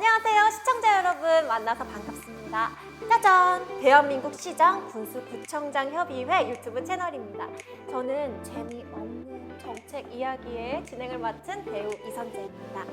안녕하세요 시청자 여러분, 만나서 반갑습니다. 짜잔! 대한민국 시장 군수구청장 협의회 유튜브 채널입니다. 저는 재미없는 정책 이야기의 진행을 맡은 배우 이선재입니다.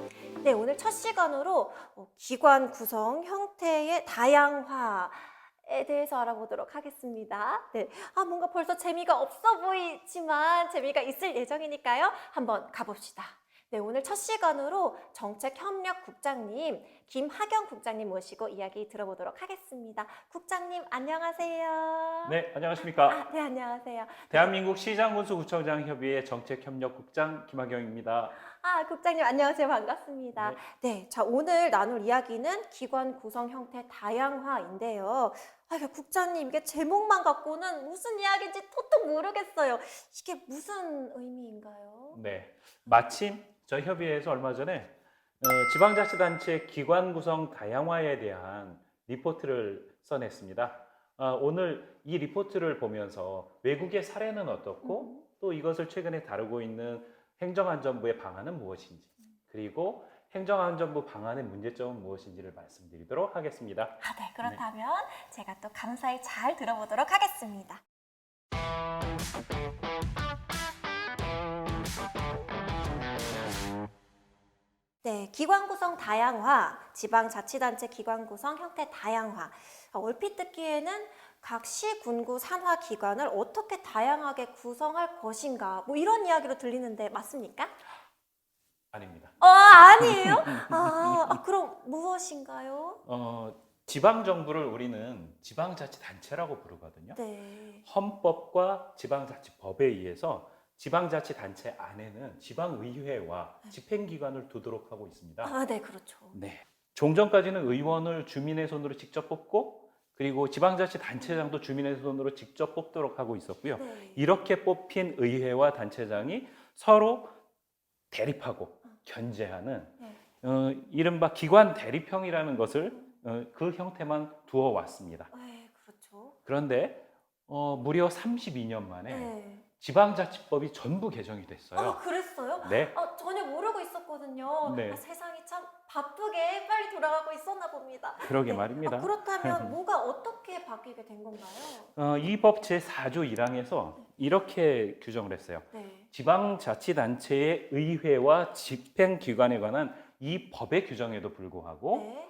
네, 오늘 첫 시간으로 기관 구성 형태의 다양화에 대해서 알아보도록 하겠습니다. 네, 뭔가 벌써 재미가 없어 보이지만 재미가 있을 예정이니까요. 한번 가봅시다. 네, 오늘 첫 시간으로 정책협력국장님 김하경 국장님 모시고 이야기 들어보도록 하겠습니다. 국장님 안녕하세요. 네, 안녕하십니까. 네, 안녕하세요. 대한민국 시장군수구청장 협의회 정책협력국장 김하경입니다. 국장님 안녕하세요. 반갑습니다. 네, 자 오늘 나눌 이야기는 기관 구성 형태 다양화인데요. 국장님 이게 제목만 갖고는 무슨 이야기인지 토통 모르겠어요. 이게 무슨 의미인가요? 네, 마침 저희 협의회에서 얼마 전에 지방자치단체 기관 구성 다양화에 대한 리포트를 써냈습니다. 오늘 이 리포트를 보면서 외국의 사례는 어떻고 또 이것을 최근에 다루고 있는 행정안전부의 방안은 무엇인지, 그리고 행정안전부 방안의 문제점은 무엇인지를 말씀드리도록 하겠습니다. 네, 그렇다면 제가 또 감사히 잘 들어보도록 하겠습니다. 네, 기관 구성 다양화, 지방자치단체 기관 구성 형태 다양화. 얼핏 듣기에는 각 시, 군구, 산하 기관을 어떻게 다양하게 구성할 것인가, 뭐 이런 이야기로 들리는데 맞습니까? 아닙니다. 아니에요? 그럼 무엇인가요? 지방정부를 우리는 지방자치단체라고 부르거든요. 네. 헌법과 지방자치법에 의해서 지방자치단체 안에는 지방의회와 집행기관을 두도록 하고 있습니다. 네, 그렇죠. 네. 종전까지는 의원을 주민의 손으로 직접 뽑고, 그리고 지방자치단체장도 주민의 손으로 직접 뽑도록 하고 있었고요. 네. 이렇게 뽑힌 의회와 단체장이 서로 대립하고 견제하는 이른바 기관 대립형이라는 것을 그 형태만 두어 왔습니다. 네, 그렇죠. 그런데 무려 32년 만에 네. 지방자치법이 전부 개정이 됐어요. 그랬어요? 네. 전혀 모르고 있었거든요. 네. 세상이 참 바쁘게 빨리 돌아가고 있었나 봅니다. 그러게 말입니다. 그렇다면 뭐가 어떻게 바뀌게 된 건가요? 이 법 제4조 1항에서 이렇게 규정을 했어요. 네. 지방자치단체의 의회와 집행기관에 관한 이 법의 규정에도 불구하고 네.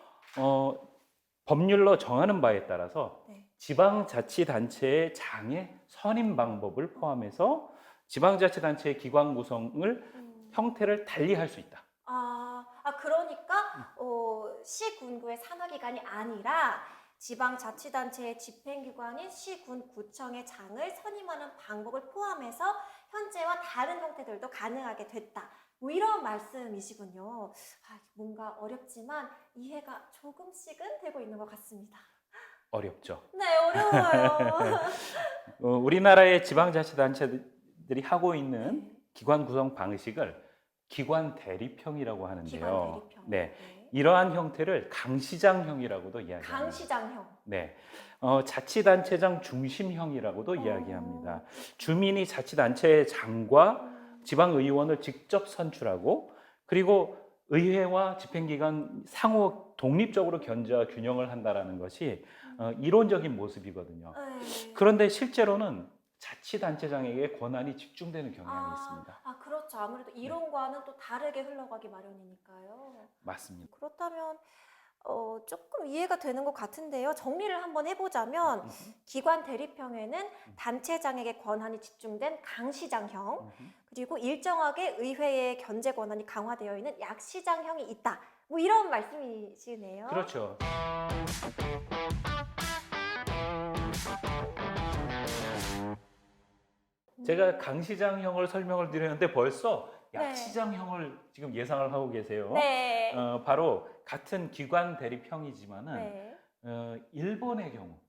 법률로 정하는 바에 따라서 네. 지방자치단체의 장의 선임 방법을 포함해서 지방자치단체의 기관 구성을 형태를 달리할 수 있다. 그러니까 시, 군구의 산하기관이 아니라 지방자치단체의 집행기관인 시, 군, 구청의 장을 선임하는 방법을 포함해서 현재와 다른 형태들도 가능하게 됐다. 뭐 이런 말씀이시군요. 뭔가 어렵지만 이해가 조금씩은 되고 있는 것 같습니다. 어렵죠. 네, 어려워요. 우리나라의 지방자치단체들이 하고 있는 기관 구성 방식을 기관 대립형이라고 하는데요. 기관 대립형. 네, 이러한 형태를 강시장형이라고도 이야기합니다. 강시장형. 네, 자치단체장 중심형이라고도 이야기합니다. 주민이 자치단체의 장과 지방의원을 직접 선출하고, 그리고 의회와 집행기관 상호 독립적으로 견제와 균형을 한다는 것이 이론적인 모습이거든요. 그런데 실제로는 자치단체장에게 권한이 집중되는 경향이 있습니다. 그렇죠. 아무래도 이론과는 또 다르게 흘러가기 마련이니까요. 맞습니다. 그렇다면 조금 이해가 되는 것 같은데요. 정리를 한번 해보자면 기관 대립형에는 단체장에게 권한이 집중된 강시장형, 그리고 일정하게 의회의 견제 권한이 강화되어 있는 약시장형이 있다. 뭐 이런 말씀이시네요. 그렇죠. 제가 강시장형을 설명을 드렸는데 벌써 약시장형을 지금 예상을 하고 계세요. 네. 바로 같은 기관 대립형이지만은 일본의 경우,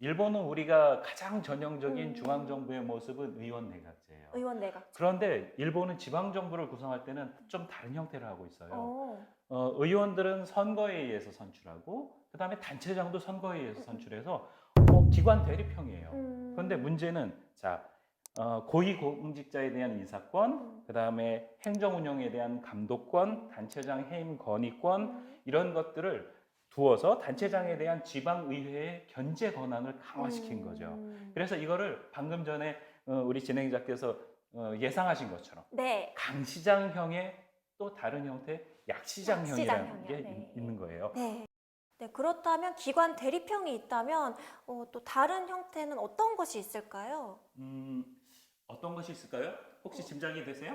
일본은 우리가 가장 전형적인 중앙정부의 모습은 의원내각제예요. 의원내각제. 그런데 일본은 지방정부를 구성할 때는 좀 다른 형태를 하고 있어요. 의원들은 선거에 의해서 선출하고, 그 다음에 단체장도 선거에 의해서 선출해서 기관 대립형이에요. 그런데 문제는 고위공직자에 대한 인사권, 그 다음에 행정운영에 대한 감독권, 단체장 해임 건의권, 이런 것들을 두어서 단체장에 대한 지방의회의 견제 권한을 강화시킨 거죠. 그래서 이거를 방금 전에 우리 진행자께서 예상하신 것처럼 네. 강시장형의 또 다른 형태 약시장형이라는 약시장형이요. 게 네. 있는 거예요. 네. 네, 그렇다면 기관 대립형이 있다면 또 다른 형태는 어떤 것이 있을까요? 어떤 것이 있을까요? 혹시 짐작이 되세요?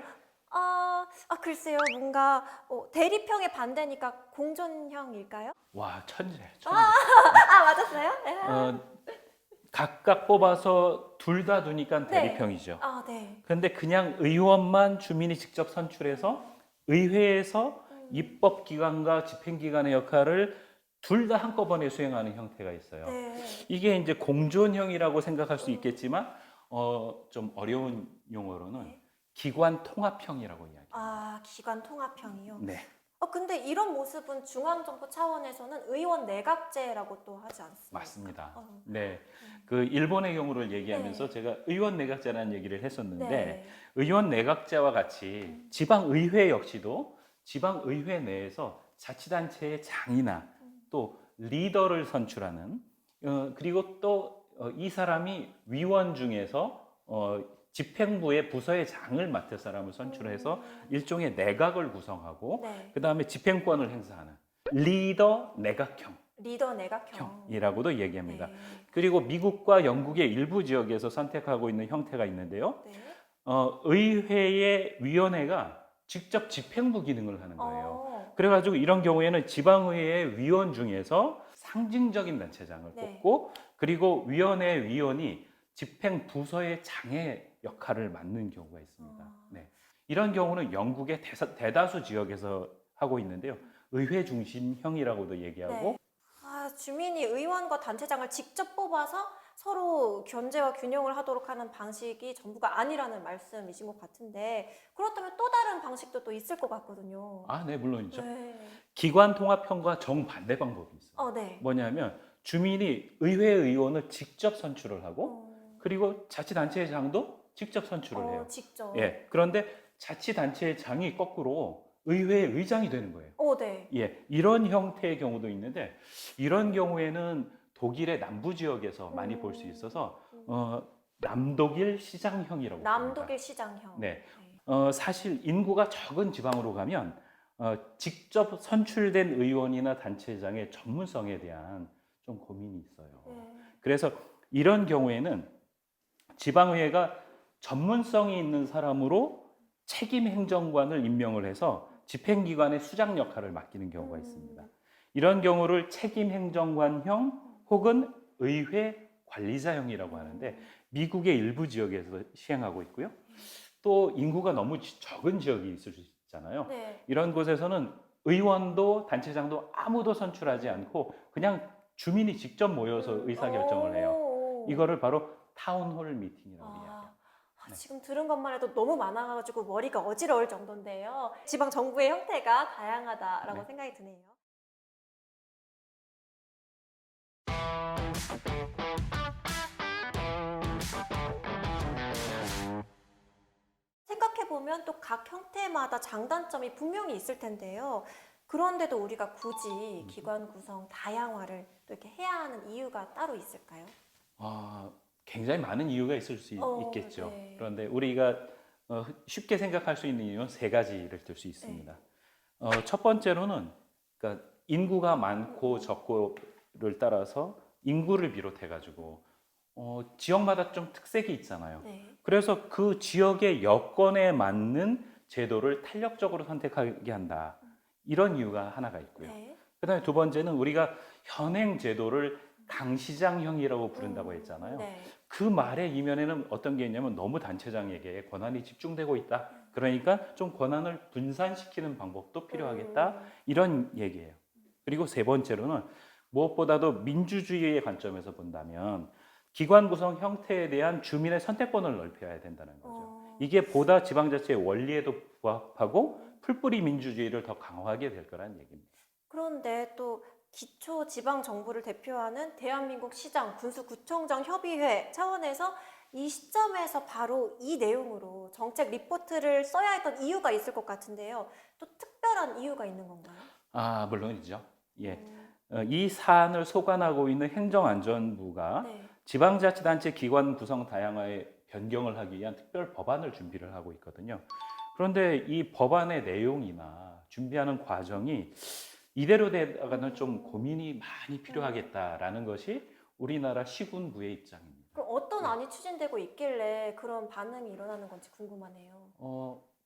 글쎄요. 뭔가 대립형의 반대니까 공존형일까요? 와, 천재. 맞았어요? 네. 어, 각각 뽑아서 둘 다 두니까 네. 대립형이죠. 네. 그런데 그냥 의원만 주민이 직접 선출해서 의회에서 입법기관과 집행기관의 역할을 둘 다 한꺼번에 수행하는 형태가 있어요. 네. 이게 이제 공존형이라고 생각할 수 있겠지만 좀 어려운 용어로는 네. 기관 통합형이라고 이야기합니다. 기관 통합형이요? 네, 근데 이런 모습은 중앙정부 차원에서는 의원 내각제라고 또 하지 않습니까? 맞습니다. 네, 그 일본의 경우를 얘기하면서 네. 제가 의원 내각제라는 얘기를 했었는데 네. 의원 내각제와 같이 지방의회 역시도 지방의회 내에서 자치단체의 장이나 또 리더를 선출하는 그리고 또 이 사람이 위원 중에서 집행부의 부서의 장을 맡을 사람을 선출해서 일종의 내각을 구성하고 네. 그 다음에 집행권을 행사하는 리더 내각형 리더 내각형. 형이라고도 얘기합니다. 네. 그리고 미국과 영국의 일부 지역에서 선택하고 있는 형태가 있는데요. 네. 의회의 위원회가 직접 집행부 기능을 하는 거예요. 어. 그래가지고 이런 경우에는 지방의회의 위원 중에서 상징적인 단체장을 네. 뽑고 그리고 위원회 위원이 집행부서의 장의 역할을 맡는 경우가 있습니다. 네. 이런 경우는 영국의 대다수 지역에서 하고 있는데요. 의회 중심형이라고도 얘기하고 네. 주민이 의원과 단체장을 직접 뽑아서 서로 견제와 균형을 하도록 하는 방식이 전부가 아니라는 말씀이신 것 같은데 그렇다면 또 다른 방식도 또 있을 것 같거든요. 네, 물론이죠. 네. 기관 통합형과 정반대 방법이 있어요. 네. 뭐냐면 주민이 의회 의원을 직접 선출을 하고 그리고 자치단체의 장도 직접 선출을 해요. 직접. 예. 그런데 자치단체의 장이 거꾸로 의회의 의장이 되는 거예요. 네. 예. 이런 형태의 경우도 있는데 이런 경우에는 독일의 남부 지역에서 많이 볼 수 있어서 남독일 시장형이라고 남독일 합니다. 시장형. 네. 사실 인구가 적은 지방으로 가면 직접 선출된 의원이나 단체장의 전문성에 대한 좀 고민이 있어요. 그래서 이런 경우에는 지방의회가 전문성이 있는 사람으로 책임 행정관을 임명을 해서 집행기관의 수장 역할을 맡기는 경우가 있습니다. 이런 경우를 책임 행정관형 혹은 의회 관리자형이라고 하는데 미국의 일부 지역에서 시행하고 있고요. 또 인구가 너무 적은 지역이 있을 수 있잖아요. 네. 이런 곳에서는 의원도 단체장도 아무도 선출하지 않고 그냥 주민이 직접 모여서 의사결정을 해요. 이거를 바로 타운홀 미팅이라고 이야기합니다. 지금 들은 것만 해도 너무 많아가지고 머리가 어지러울 정도인데요. 지방 정부의 형태가 다양하다라고 생각이 드네요. 생각해보면 또 각 형태마다 장단점이 분명히 있을 텐데요. 그런데도 우리가 굳이 기관 구성 다양화를 또 이렇게 해야 하는 이유가 따로 있을까요? 굉장히 많은 이유가 있을 수 있겠죠. 네. 그런데 우리가 쉽게 생각할 수 있는 이유는 세 가지를 들 수 있습니다. 첫 번째로는 그러니까 인구가 많고 적고를 따라서 인구를 비롯해 가지고 지역마다 좀 특색이 있잖아요. 네. 그래서 그 지역의 여건에 맞는 제도를 탄력적으로 선택하게 한다. 이런 이유가 하나가 있고요. 네. 그다음에 두 번째는 우리가 현행 제도를 강시장형이라고 부른다고 했잖아요. 네. 그 말의 이면에는 어떤 게 있냐면 너무 단체장에게 권한이 집중되고 있다. 그러니까 좀 권한을 분산시키는 방법도 필요하겠다. 이런 얘기예요. 그리고 세 번째로는 무엇보다도 민주주의의 관점에서 본다면 기관 구성 형태에 대한 주민의 선택권을 넓혀야 된다는 거죠. 이게 보다 지방자치의 원리에도 부합하고 풀뿌리 민주주의를 더 강화하게 될 거라는 얘기입니다. 그런데 또 기초 지방 정부를 대표하는 대한민국 시장 군수구청장 협의회 차원에서 이 시점에서 바로 이 내용으로 정책 리포트를 써야 했던 이유가 있을 것 같은데요. 또 특별한 이유가 있는 건가요? 물론이죠. 예. 이 사안을 소관하고 있는 행정안전부가 네. 지방자치단체 기관 구성 다양화에 변경을 하기 위한 특별 법안을 준비를 하고 있거든요. 그런데 이 법안의 내용이나 준비하는 과정이 이대로 되다가는 좀 고민이 많이 필요하겠다라는 것이 우리나라 시군부의 입장입니다. 그럼 어떤 안이 추진되고 있길래 그런 반응이 일어나는 건지 궁금하네요.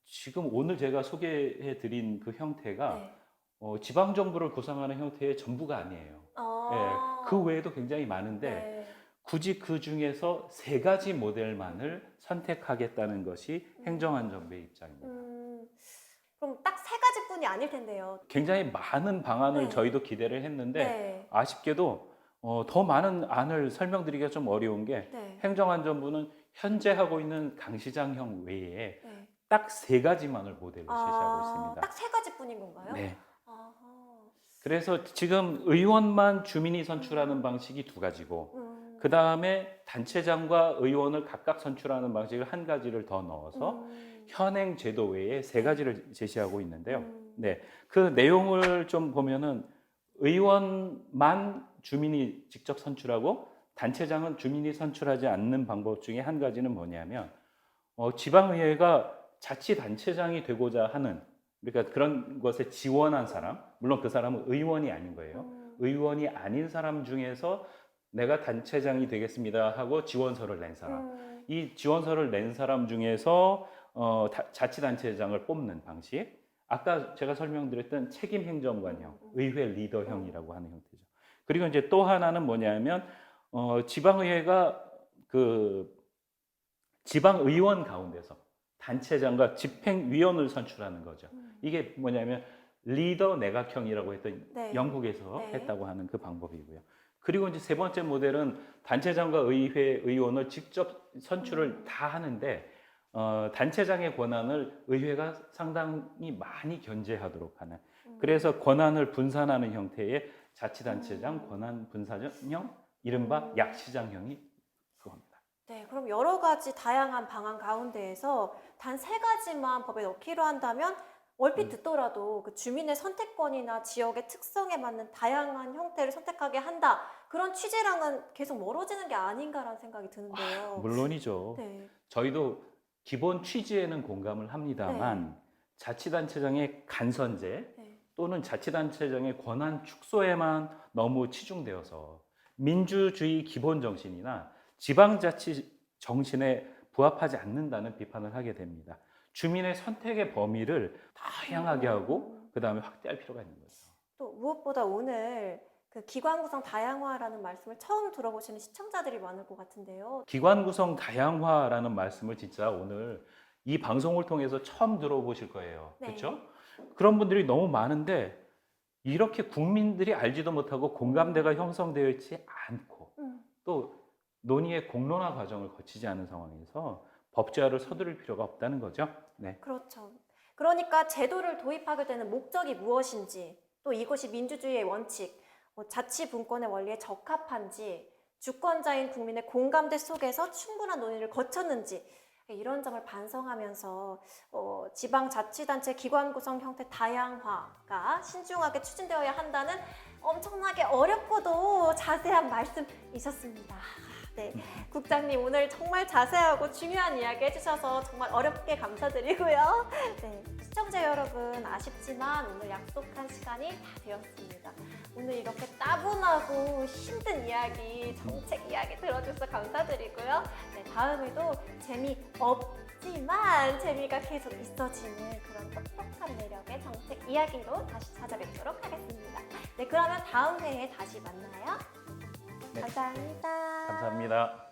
지금 오늘 제가 소개해 드린 그 형태가 네. 지방정부를 구성하는 형태의 전부가 아니에요. 예, 그 외에도 굉장히 많은데 네. 굳이 그 중에서 3가지 모델만을 선택하겠다는 것이 행정안전부의 입장입니다. 그럼 딱 3가지뿐이 아닐 텐데요. 굉장히 많은 방안을 네. 저희도 기대를 했는데 네. 아쉽게도 더 많은 안을 설명드리기가 좀 어려운 게 네. 행정안전부는 현재 하고 있는 강시장형 외에 네. 딱 3가지만을 모델로 제시하고 있습니다. 딱 3가지뿐인 건가요? 네. 아하. 그래서 지금 의원만 주민이 선출하는 방식이 2가지고 그 다음에 단체장과 의원을 각각 선출하는 방식을 1가지를 더 넣어서 현행 제도 외에 3가지를 제시하고 있는데요. 네, 그 내용을 좀 보면은 의원만 주민이 직접 선출하고 단체장은 주민이 선출하지 않는 방법 중에 1가지는 뭐냐면 지방의회가 자치단체장이 되고자 하는, 그러니까 그런 것에 지원한 사람, 물론 그 사람은 의원이 아닌 거예요. 의원이 아닌 사람 중에서 내가 단체장이 되겠습니다 하고 지원서를 낸 사람, 이 지원서를 낸 사람 중에서 자치단체장을 뽑는 방식, 아까 제가 설명드렸던 책임행정관형, 의회 리더형이라고 하는 형태죠. 그리고 이제 또 하나는 뭐냐면 지방의회가 그 지방의원 가운데서 단체장과 집행위원을 선출하는 거죠. 이게 뭐냐면 리더 내각형이라고 했던 네. 영국에서 네. 했다고 하는 그 방법이고요. 그리고 이제 3번째 모델은 단체장과 의회 의원을 직접 선출을 다 하는데 단체장의 권한을 의회가 상당히 많이 견제하도록 하는, 그래서 권한을 분산하는 형태의 자치단체장 권한 분산형, 이른바 약시장형이 그겁니다. 네, 그럼 여러 가지 다양한 방안 가운데에서 단 3가지만 법에 넣기로 한다면 얼핏 듣더라도 그 주민의 선택권이나 지역의 특성에 맞는 다양한 형태를 선택하게 한다. 그런 취지랑은 계속 멀어지는 게 아닌가라는 생각이 드는데요. 물론이죠. 네. 저희도 기본 취지에는 공감을 합니다만 자치단체장의 간선제 네. 또는 자치단체장의 권한 축소에만 너무 치중되어서 민주주의 기본 정신이나 지방자치 정신에 부합하지 않는다는 비판을 하게 됩니다. 주민의 선택의 범위를 다양하게 하고 그 다음에 확대할 필요가 있는 거죠. 또 무엇보다 오늘 그 기관 구성 다양화라는 말씀을 처음 들어보시는 시청자들이 많을 것 같은데요. 기관 구성 다양화라는 말씀을 진짜 오늘 이 방송을 통해서 처음 들어보실 거예요. 네. 그렇죠? 그런 분들이 너무 많은데 이렇게 국민들이 알지도 못하고 공감대가 형성되어 있지 않고 또 논의의 공론화 과정을 거치지 않은 상황에서 법제화를 서두를 필요가 없다는 거죠. 네. 그렇죠. 그러니까 제도를 도입하게 되는 목적이 무엇인지, 또 이것이 민주주의의 원칙, 자치분권의 원리에 적합한지, 주권자인 국민의 공감대 속에서 충분한 논의를 거쳤는지, 이런 점을 반성하면서 지방자치단체 기관 구성 형태 다양화가 신중하게 추진되어야 한다는 엄청나게 어렵고도 자세한 말씀이셨습니다. 네, 국장님 오늘 정말 자세하고 중요한 이야기 해주셔서 정말 어렵게 감사드리고요. 네, 시청자 여러분 아쉽지만 오늘 약속한 시간이 다 되었습니다. 오늘 이렇게 따분하고 힘든 이야기, 정책 이야기 들어주셔서 감사드리고요. 네, 다음에도 재미없지만 재미가 계속 있어지는 그런 똑똑한 매력의 정책 이야기로 다시 찾아뵙도록 하겠습니다. 네, 그러면 다음 회에 다시 만나요. 네. 감사합니다. 감사합니다.